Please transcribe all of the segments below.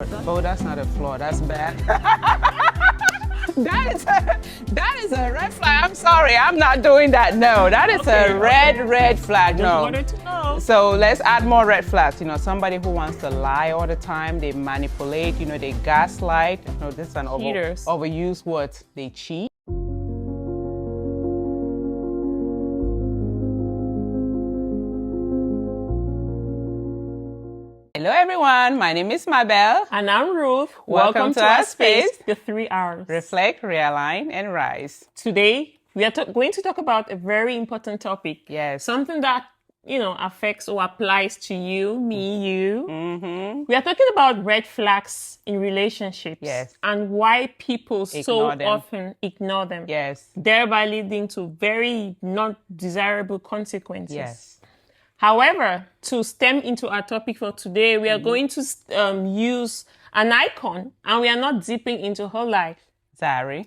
Oh, that's not a flaw. That's bad. that is a red flag. I'm sorry. I'm not doing that. No, that is a red flag. Just No. wanted to know. So let's add more red flags. somebody who wants to lie all the time, they manipulate, they gaslight. This is an overused word. They cheat. Hello everyone, my name is Mabel. And I'm Ruth. Welcome to our space, the 3 R's. Reflect, Realign, and Rise. Today, we are going to talk about a very important topic. Yes. Something that, affects or applies to you, me, you. Mm-hmm. We are talking about red flags in relationships. Yes. And why people often ignore them. Yes. Thereby leading to very not desirable consequences. Yes. However, to stem into our topic for today, we are going to use an icon, and we are not dipping into her life. Zari,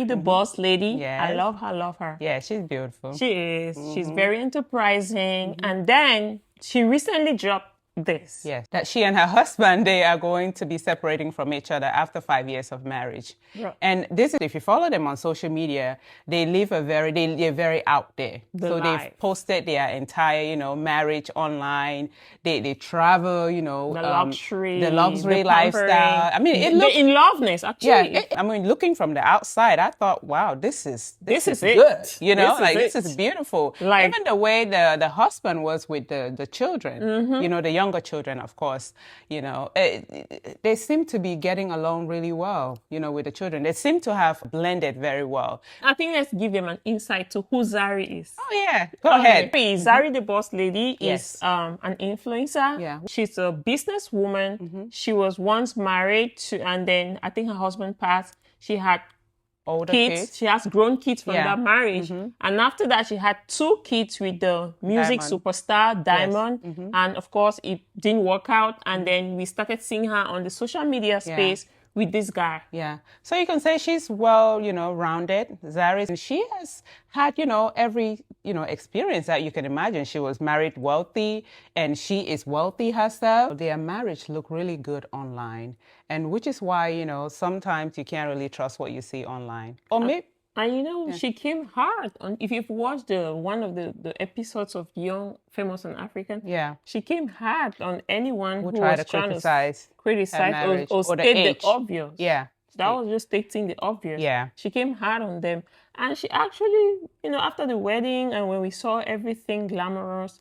the boss lady. Yes. I love her. Yeah, she's beautiful. She is. She's very enterprising. And then she recently dropped this. Yes, that she and her husband, they are going to be separating from each other after 5 years of marriage. Yeah. And this is, if you follow them on social media, they live they're very out there. They've posted their entire, marriage online. They travel, the luxury lifestyle. I mean, it looks in loveness, actually. Yeah, looking from the outside, I thought, wow, this is it. good. This is beautiful. Like, even the way the husband was with the children, the younger children, of course, they seem to be getting along really well, with the children. They seem to have blended very well. I think let's give them an insight to who Zari is. Oh, yeah. Go ahead. Zari, the boss lady, is an influencer. Yeah. She's a businesswoman. She was once married to, and then I think her husband passed. She had older kids. She has grown kids from that marriage. And after that, she had 2 kids with the music superstar, Diamond. Yes. And of course, it didn't work out. And then we started seeing her on the social media space with this guy. Yeah. So you can say she's well, rounded. Zari, she has had, every, experience that you can imagine. She was married wealthy, and she is wealthy herself. Their marriage looked really good online. And which is why, sometimes you can't really trust what you see online. Or maybe... And she came hard on, if you've watched one of the episodes of Young, Famous and African, she came hard on anyone who tried was to trying criticize or state the obvious. Yeah. That was just stating the obvious. Yeah. She came hard on them. And she actually, after the wedding and when we saw everything glamorous,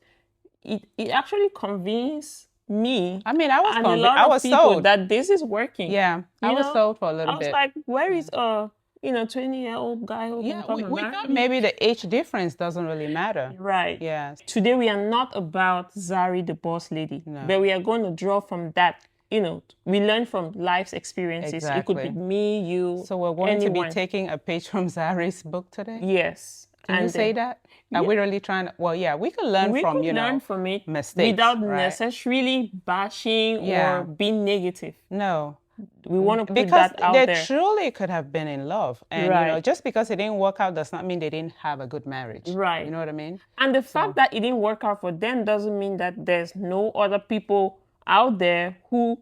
it actually convinced me. I mean, I was and a lot of people sold that this is working. Yeah. I was sold for a little bit. I was like, where is 20-year-old guy who can come and we marry thought me? maybe the age difference doesn't really matter. Right. Yeah. Today we are not about Zari, the boss lady, but we are going to draw from that. We learn from life's experiences. Exactly. It could be me, you, So we're going anyone. to be taking a page from Zari's book today? Yes. Can you say that? Are we really trying to... Well, yeah, we can learn from, learn from it mistakes. without necessarily bashing or being negative. No. We want to put that out there. Because they truly could have been in love. And, just because it didn't work out does not mean they didn't have a good marriage. Right. You know what I mean? And the fact that it didn't work out for them doesn't mean that there's no other people out there who...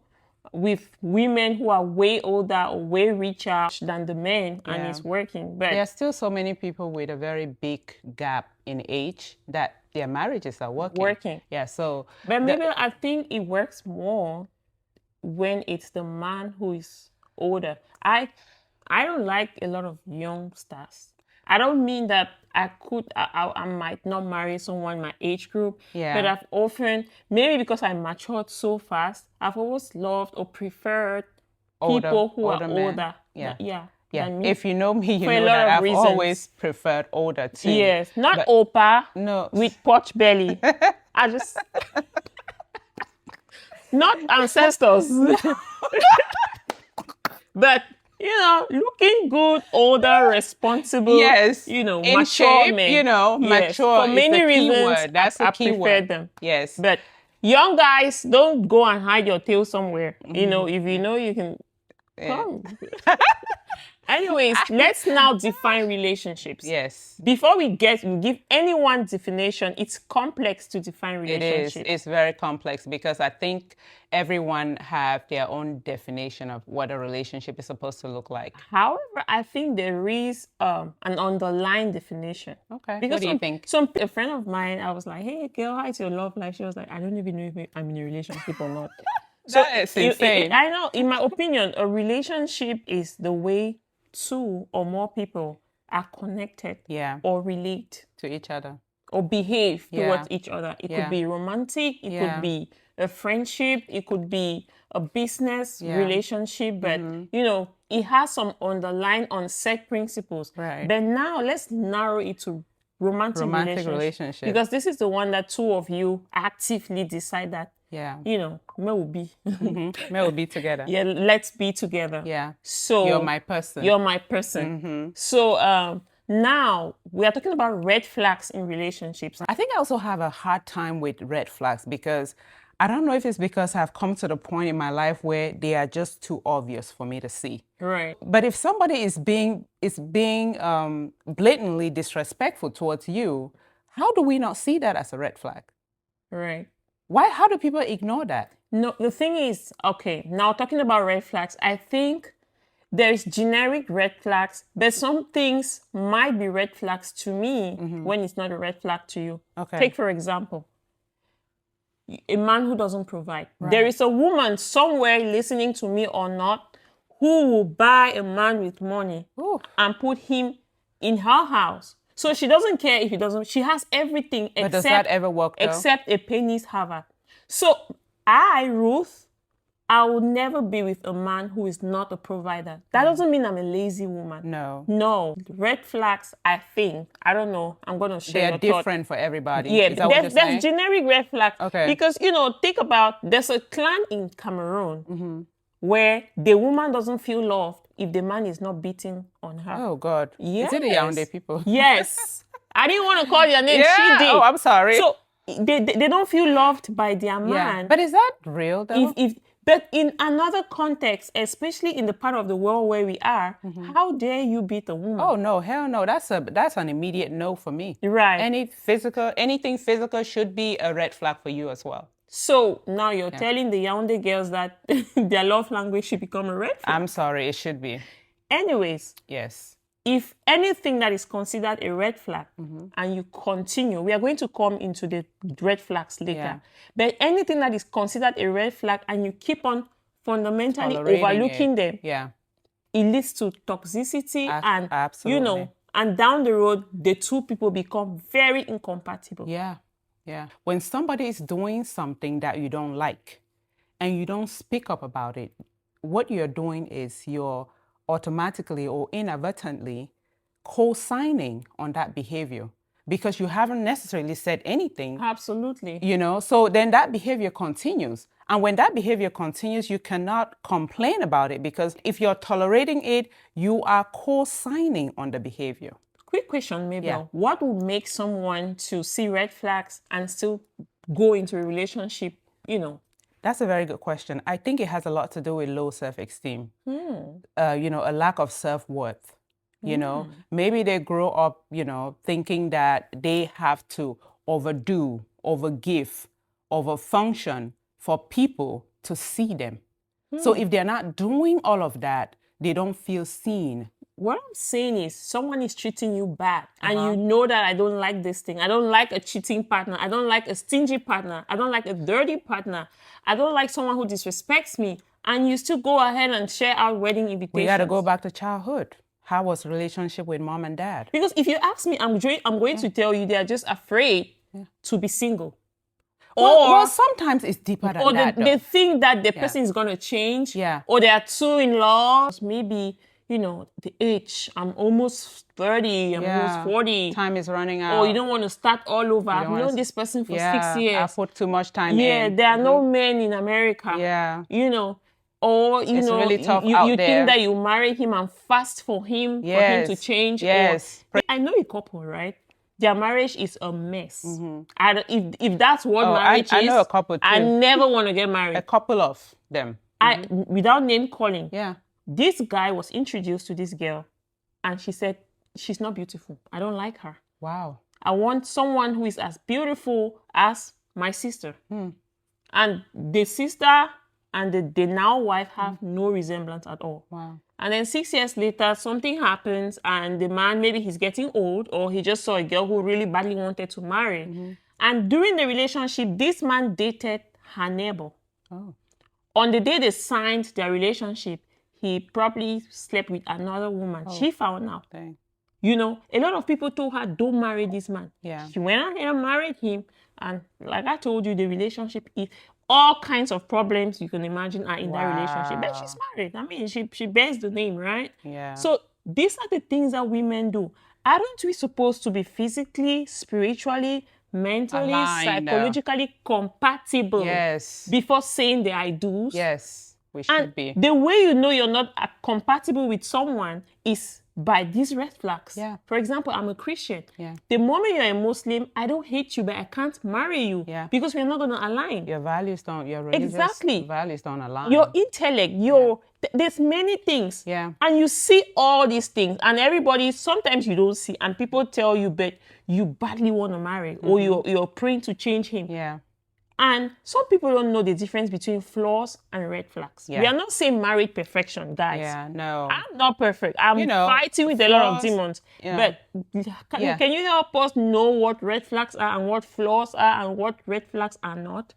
with women who are way older or way richer than the men and it's working. But there are still so many people with a very big gap in age that their marriages are working. Yeah, so... But maybe I think it works more when it's the man who is older. I don't like a lot of youngsters. I don't mean that I might not marry someone my age group, but I've often, maybe because I matured so fast, I've always loved or preferred people who are older. Yeah. Than me. If you know me, you know that I've always preferred older too. Yes, not Opa with porch belly. I just... not ancestors. But... looking good, older, responsible, in mature shape, men. mature For many reasons, word. That's I a key prefer word. them. Yes. But young guys, don't go and hide your tail somewhere. If you know you can Come. Anyways, let's now define relationships. Yes. Before we give anyone definition, it's complex to define relationships. It is. It's very complex because I think everyone have their own definition of what a relationship is supposed to look like. However, I think there is an underlying definition. Okay. Because what do you think? A friend of mine, I was like, hey, girl, how's your love life? She was like, I don't even know if I'm in a relationship or not. That is insane. I know, in my opinion, a relationship is the way two or more people are connected or relate to each other or behave towards each other. It could be romantic, it could be a friendship, it could be a business relationship, but you know, it has some underlying unset principles. Right. But now let's narrow it to romantic relationship. Because this is the one that two of you actively decide that, you know, me will be. Me will be together. Yeah, let's be together. Yeah. So you're my person. You're my person. So now we are talking about red flags in relationships. I think I also have a hard time with red flags because I don't know if it's because I've come to the point in my life where they are just too obvious for me to see. Right. But if somebody is being blatantly disrespectful towards you, how do we not see that as a red flag? Right. Why? How do people ignore that? No, the thing is, okay, now talking about red flags, I think there's generic red flags, but some things might be red flags to me when it's not a red flag to you. Okay. Take, for example, a man who doesn't provide. Right. There is a woman somewhere listening to me or not who will buy a man with money and put him in her house. So she doesn't care if he doesn't. She has everything but does that ever work though? Except a penny's haver. So I, Ruth, I will never be with a man who is not a provider. That doesn't mean I'm a lazy woman. No. Red flags, I think, I don't know. I'm going to share They're different for everybody. Yeah, is that what you're saying? There's generic red flags. Okay. Because, you know, think about, there's a clan in Cameroon where the woman doesn't feel loved if the man is not beating on her. Oh, God. Yes. Is it the Yaoundé people? Yes. I didn't want to call your name. Yeah. She did. Oh, I'm sorry. So they don't feel loved by their man. Yeah. But is that real though? But in another context, especially in the part of the world where we are, how dare you beat a woman? Oh, no, hell no. That's an immediate no for me. Right. Anything physical should be a red flag for you as well. So now you're telling the Yaoundé girls that their love language should become a red flag? I'm sorry, it should be. Anyways. Yes. If anything that is considered a red flag and you continue, we are going to come into the red flags later. Yeah. But anything that is considered a red flag and you keep on fundamentally overlooking them, it leads to toxicity and, absolutely. You know, and down the road, the two people become very incompatible. Yeah. Yeah. When somebody is doing something that you don't like and you don't speak up about it, what you're doing is you're automatically or inadvertently co-signing on that behavior because you haven't necessarily said anything. Absolutely. You know, so then that behavior continues. And when that behavior continues, you cannot complain about it because if you're tolerating it, you are co-signing on the behavior. Quick question, maybe. Yeah. What would make someone to see red flags and still go into a relationship, you know? That's a very good question. I think it has a lot to do with low self-esteem. You know, a lack of self-worth. You know, maybe they grow up, you know, thinking that they have to overdo, overgive, overfunction for people to see them. So if they're not doing all of that, they don't feel seen. What I'm saying is someone is treating you bad and you know that I don't like this thing. I don't like a cheating partner. I don't like a stingy partner. I don't like a dirty partner. I don't like someone who disrespects me. And you still go ahead and share our wedding invitations. We got to go back to childhood. How was the relationship with mom and dad? Because if you ask me, I'm going to tell you they are just afraid to be single. Well, sometimes it's deeper than that. Or they think that the person is going to change. Yeah. Or they are too in love. Maybe, you know, the age. I'm almost 30. I'm almost 40. Time is running out. Or you don't want to start all over. I've known this person for 6 years. I put too much time in. Yeah, there are no men in America. Yeah. You know. Or, you know, really tough you out there. think that you marry him and fast for him to change. Yes. Or, I know a couple, right? Their marriage is a mess. If that's what marriage is, I know a couple too. I never want to get married. A couple of them. Without name calling. Yeah. This guy was introduced to this girl and she said, she's not beautiful. I don't like her. Wow. I want someone who is as beautiful as my sister. And the sister and the now wife have no resemblance at all. Wow. And then 6 years later, something happens and the man, maybe he's getting old or he just saw a girl who really badly wanted to marry. And during the relationship, this man dated her neighbor. Oh. On the day they signed their relationship, he probably slept with another woman. She found out. Dang. You know, a lot of people told her, don't marry this man. Yeah. She went ahead and married him. And like I told you, the relationship is all kinds of problems you can imagine are in that relationship. But she's married. I mean, she bears the name, right? Yeah. So these are the things that women do. Aren't we supposed to be physically, spiritually, mentally, psychologically compatible before saying the I do's? Yes, we should be. The way you know you're not compatible with someone is by these red flags. Yeah. For example, I'm a Christian. Yeah. The moment you're a Muslim, I don't hate you, but I can't marry you because we're not going to align. Your values don't, your religious values don't align. Your intellect, there's many things. Yeah. And you see all these things and everybody, sometimes you don't see and people tell you, but you badly want to marry or you're praying to change him. Yeah. And some people don't know the difference between flaws and red flags. Yeah. We are not saying married perfection, guys. Yeah, no. I'm not perfect. I'm fighting with a lot of demons. But can you help us know what red flags are and what flaws are and what red flags are not?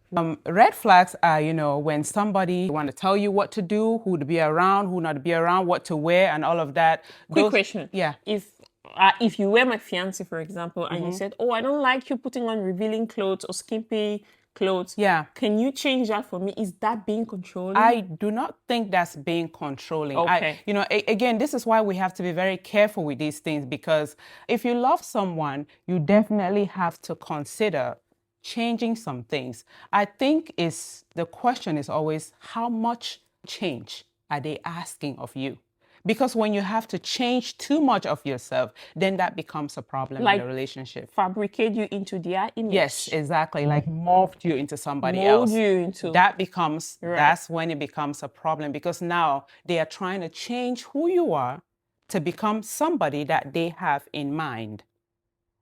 Red flags are, when somebody want to tell you what to do, who to be around, who not to be around, what to wear and all of that. Quick question. Yeah. If you were my fiancé, for example, and you said, oh, I don't like you putting on revealing clothes or skimpy clothes. Yeah. Can you change that for me? Is that being controlling? I do not think that's being controlling. Okay. Again, this is why we have to be very careful with these things, because if you love someone, you definitely have to consider changing some things. I think the question is always, how much change are they asking of you? Because when you have to change too much of yourself, then that becomes a problem in the relationship. Fabricate you into their image. Yes, exactly. Like morph you into somebody else. Mold you into. That's when it becomes a problem, because now they are trying to change who you are to become somebody that they have in mind.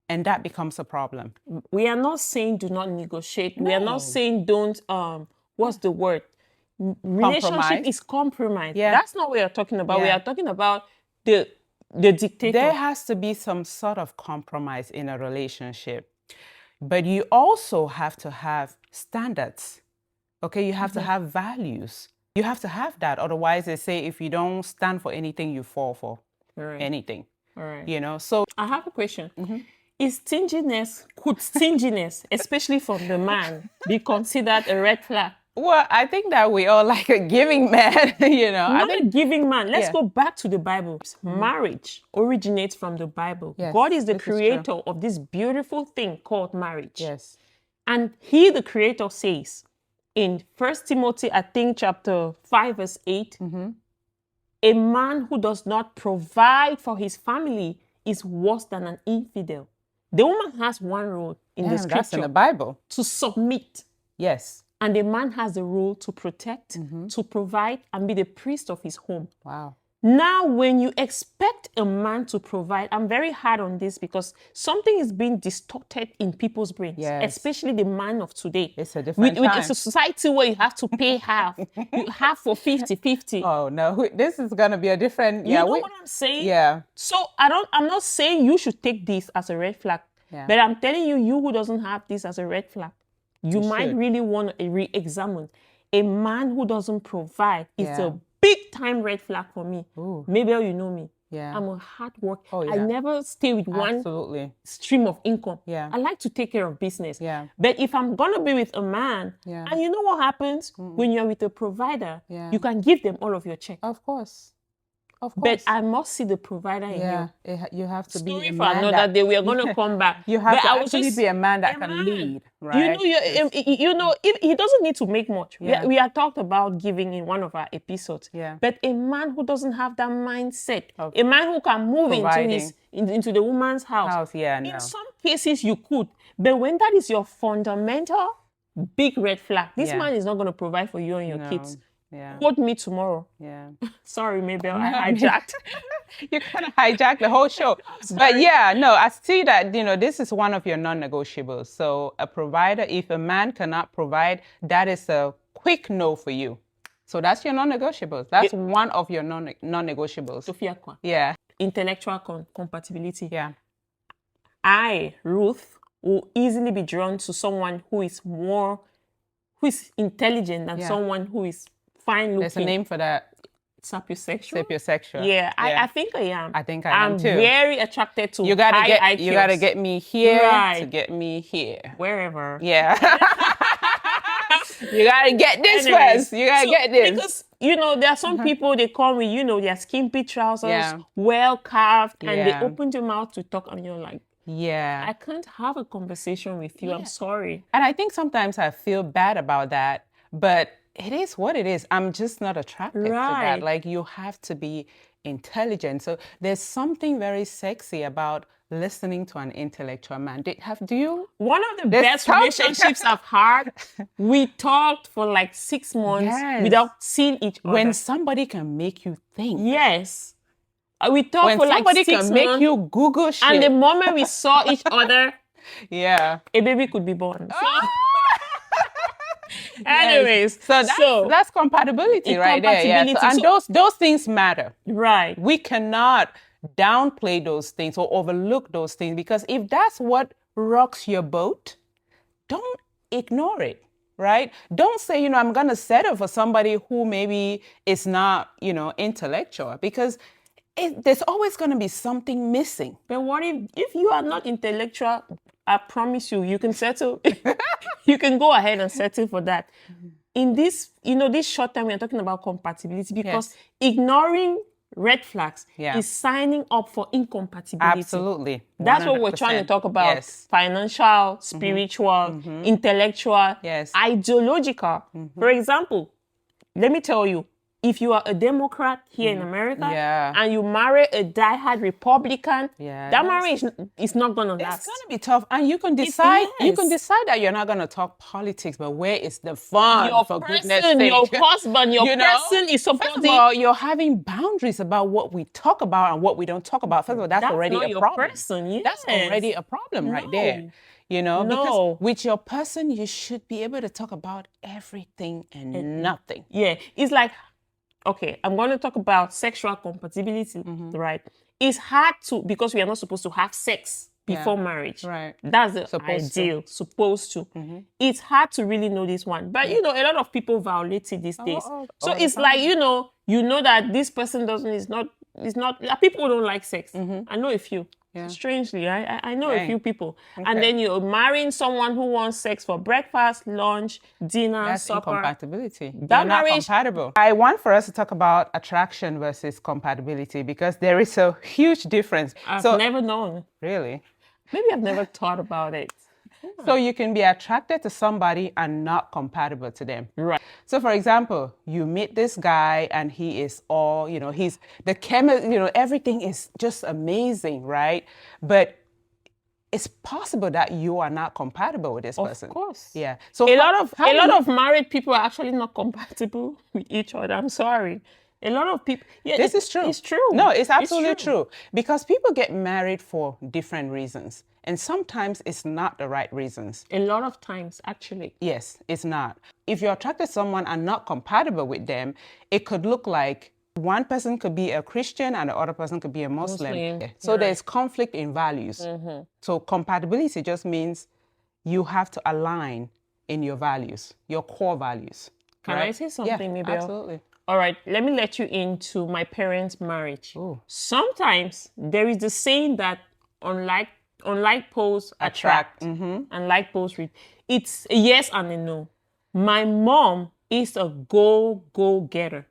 And that becomes a problem. We are not saying do not negotiate. No. We are not saying don't, what's the word? Relationship is compromise. Yeah. That's not what we are talking about. We are talking about the dictator. There has to be some sort of compromise in a relationship. But you also have to have standards. Okay, you have to have values. You have to have that. Otherwise, they say if you don't stand for anything, you fall for anything. All right. So I have a question. Could stinginess, especially from the man, be considered a red flag? Well, I think that we all like a giving man, Not a giving man. Let's go back to the Bible. Marriage originates from the Bible. Yes, God is the creator of this beautiful thing called marriage. Yes. And he, the creator, says in 1 Timothy, I think chapter 5, verse 8, a man who does not provide for his family is worse than an infidel. The woman has one role in the scripture. That's in the Bible. To submit. Yes. And the man has the role to protect, to provide, and be the priest of his home. Wow. Now, when you expect a man to provide, I'm very hard on this because something is being distorted in people's brains, especially the man of today. It's a different time. It's a society where you have to pay half. You half for 50-50. Oh, no. This is going to be a different... You know what I'm saying? Yeah. So I'm not saying you should take this as a red flag. Yeah. But I'm telling you, you who doesn't have this as a red flag, you might really want to re-examine. A man who doesn't provide is a big time red flag for me. Ooh. Maybe you know me. Yeah. I'm a hard worker. Oh, yeah. I never stay with one stream of income. Yeah. I like to take care of business. Yeah. But if I'm going to be with a man, and you know what happens when you're with a provider, you can give them all of your check. Of course. Of course. But I must see the provider in you. You have to be a for man another day. We are going to come back. You have to actually be a man that can lead, right? He doesn't need to make much. We had talked about giving in one of our episodes. Yeah. But a man who doesn't have that mindset, a man who can move into the woman's house. In some cases, you could. But when that is your fundamental big red flag, this man is not going to provide for you and your kids. Yeah. quote me tomorrow. Yeah. Sorry, maybe I hijacked. You kind of hijacked the whole show. But yeah, no, I see that, this is one of your non-negotiables. So a provider, if a man cannot provide, that is a quick no for you. So that's your non-negotiables. That's one of your non-negotiables. Sophia Kwa. Yeah. Intellectual compatibility. Yeah. I, Ruth, will easily be drawn to someone who is intelligent than someone who is fine looking. There's a name for that. Sapiosexual. Sapiosexual. Yeah, I think I am. I think I am too. I'm very attracted to you gotta high IQs. You gotta get me here Right. to get me here. Wherever. Yeah. You gotta get this first. You gotta get this. Because, there are some people, they come with, their skimpy trousers, well carved, and they open their mouth to talk, and you're like, I can't have a conversation with you. I'm sorry. And I think sometimes I feel bad about that, but it is what it is. I'm just not attracted to that. Like, you have to be intelligent. So there's something very sexy about listening to an intellectual man. Do you? One of the best relationships I've had, we talked for like 6 months without seeing each other. When somebody can make you think. Yes. We talked for like 6 months. When somebody can make you Google shit. And the moment we saw each other, a baby could be born. Anyways, so that's compatibility right there. Yeah. And those things matter. Right. We cannot downplay those things or overlook those things, because if that's what rocks your boat, don't ignore it. Right? Don't say, I'm going to settle for somebody who maybe is not, intellectual, because there's always going to be something missing. But what if you are not intellectual? I promise you can settle. You can go ahead and settle for that. In this, this short time, we are talking about compatibility, because ignoring red flags is signing up for incompatibility. Absolutely. 100%. That's what we're trying to talk about. Yes. Financial, spiritual, intellectual, ideological. For example, let me tell you, if you are a Democrat here in America and you marry a diehard Republican, that marriage is not going to last. It's going to be tough. And you can decide that you're not going to talk politics, but where is the fun, for goodness sake? Your husband, your person is supposed to... First of all, you're having boundaries about what we talk about and what we don't talk about. First of all, that's already a problem. That's already a problem right there. Because with your person, you should be able to talk about everything and nothing. Yeah, it's like... Okay, I'm going to talk about sexual compatibility, right? It's hard because we are not supposed to have sex before marriage. Right. That's the ideal. Supposed to. It's hard to really know this one. But, a lot of people violate it these days. So it's like, you know that this person is not, people don't like sex. I know a few. Yeah. Strangely, I know a few people. Okay. And then you're marrying someone who wants sex for breakfast, lunch, dinner, supper. That's incompatibility. That marriage... not compatible. I want for us to talk about attraction versus compatibility, because there is a huge difference. I've never known. Really? Maybe I've never thought about it. So you can be attracted to somebody and not compatible to them. Right. So for example, you meet this guy and he is all, he's the chemist, everything is just amazing, right? But it's possible that you are not compatible with this person. Of course. Yeah. So a lot of married people are actually not compatible with each other. I'm sorry. A lot of people... Yeah, this is true. It's true. No, it's absolutely true. Because people get married for different reasons. And sometimes it's not the right reasons. A lot of times, actually. Yes, it's not. If you're attracted to someone and not compatible with them, it could look like one person could be a Christian and the other person could be a Muslim. So there's conflict in values. So compatibility just means you have to align in your values, your core values. Can I say something, maybe? Absolutely. All right, let me let you into my parents' marriage. Ooh. Sometimes there is the saying that unlike poles attract, and like poles read. It's a yes and a no. My mom is a go-getter.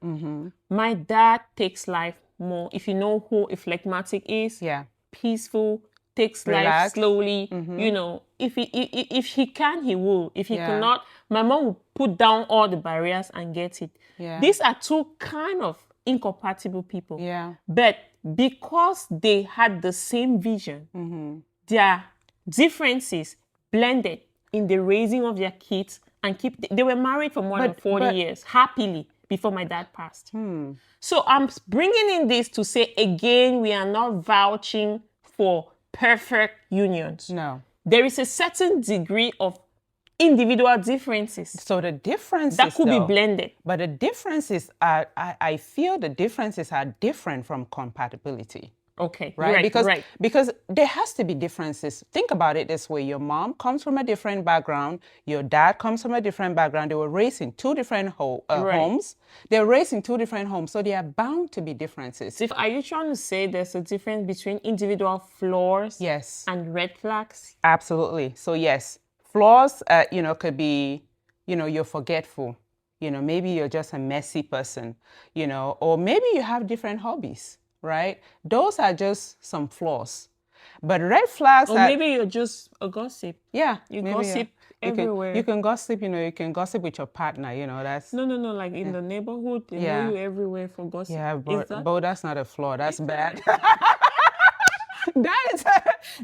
My dad takes life more. If you know who a phlegmatic is, peaceful, takes life slowly. If he can, he will. If he cannot, my mom will put down all the barriers and get it. These are two kind of incompatible people. But because they had the same vision, their differences blended in the raising of their kids and they were married for more than 40 years, happily. before my dad passed. So I'm bringing in this to say, again, we are not vouching for perfect unions. No. There is a certain degree of individual differences So the differences that could be though, blended. But the differences are, I feel the differences are different from compatibility. Okay, Right? Because right. because there has to be differences. Think about it this way. Your mom comes from a different background. Your dad comes from a different background. They were raised in two different homes. They're raised in two different homes. So there are bound to be differences. Are you trying to say there's a difference between individual flaws Yes. and red flags? Absolutely. So yes, flaws, could be, you're forgetful. Maybe you're just a messy person, or maybe you have different hobbies, right? Those are just some flaws. But red flags Or maybe you're just a gossip. Yeah. You maybe gossip everywhere. You can gossip, you can gossip with your partner, that's... No, like in the neighborhood, they know you everywhere for gossip. Yeah, but that's not a flaw. That's bad.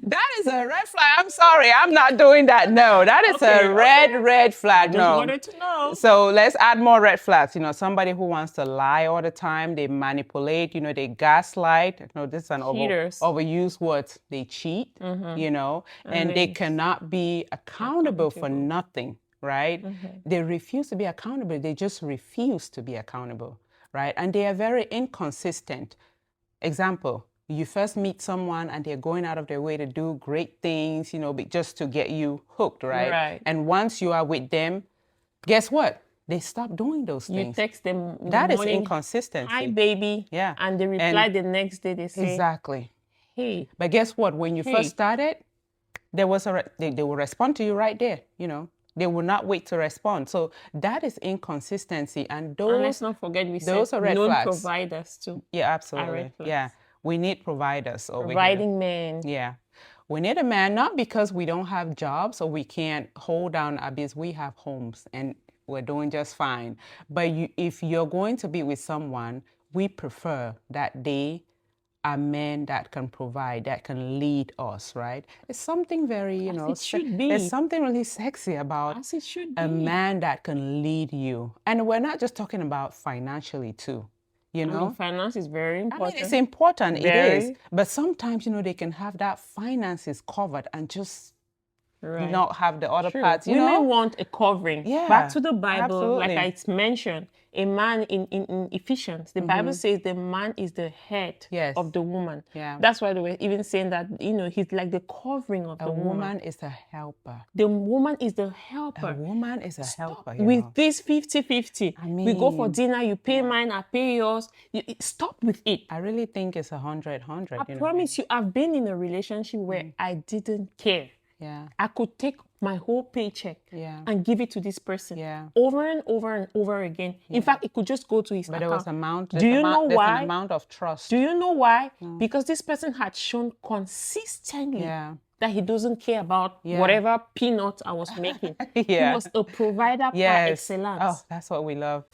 That is a red flag. I'm sorry, I'm not doing that. No, that is a red flag. Just wanted to know. So let's add more red flags. Somebody who wants to lie all the time, they manipulate, they gaslight. This is an overused word. They cheat, and they cannot be accountable for nothing, right? They refuse to be accountable. They just refuse to be accountable, right? And they are very inconsistent. Example. You first meet someone and they're going out of their way to do great things, just to get you hooked, right? Right. And once you are with them, guess what? They stop doing those things. You text them in that the is morning, inconsistency. Hi, baby. Yeah. And they reply the next day, they say, exactly. Hey. But guess what? When you first started, there was they will respond to you right there, They will not wait to respond. So that is inconsistency. And let's not forget, we those said are red known flags. providers too. Yeah, absolutely. Yeah. We need providers over Providing men. Yeah. We need a man, not because we don't have jobs or we can't hold down our bills. We have homes and we're doing just fine. But if you're going to be with someone, we prefer that they are men that can provide, that can lead us, right? It's something very, it should be. There's something really sexy about a man that can lead you. And we're not just talking about financially too. Finance is very important. It's important, it is. But sometimes, they can have that finances covered and just not have the other parts, Women want a covering. Yeah, back to the Bible, absolutely. Like I mentioned, a man in Ephesians, the Bible says the man is the head of the woman. Yeah. That's why they were even saying that, he's like the covering of the woman. A woman is a helper. The woman is the helper. A woman is a helper. With this 50-50, we go for dinner, you pay mine, I pay yours. Stop with it. I really think it's 100. I promise you, I've been in a relationship where I didn't care. Yeah. I could take my whole paycheck and give it to this person over and over and over again. In fact, it could just go to his account. There was amount. Do you know why? An amount of trust. Do you know why? Because this person had shown consistently that he doesn't care about whatever peanut I was making. He was a provider par excellence. Oh, that's what we love.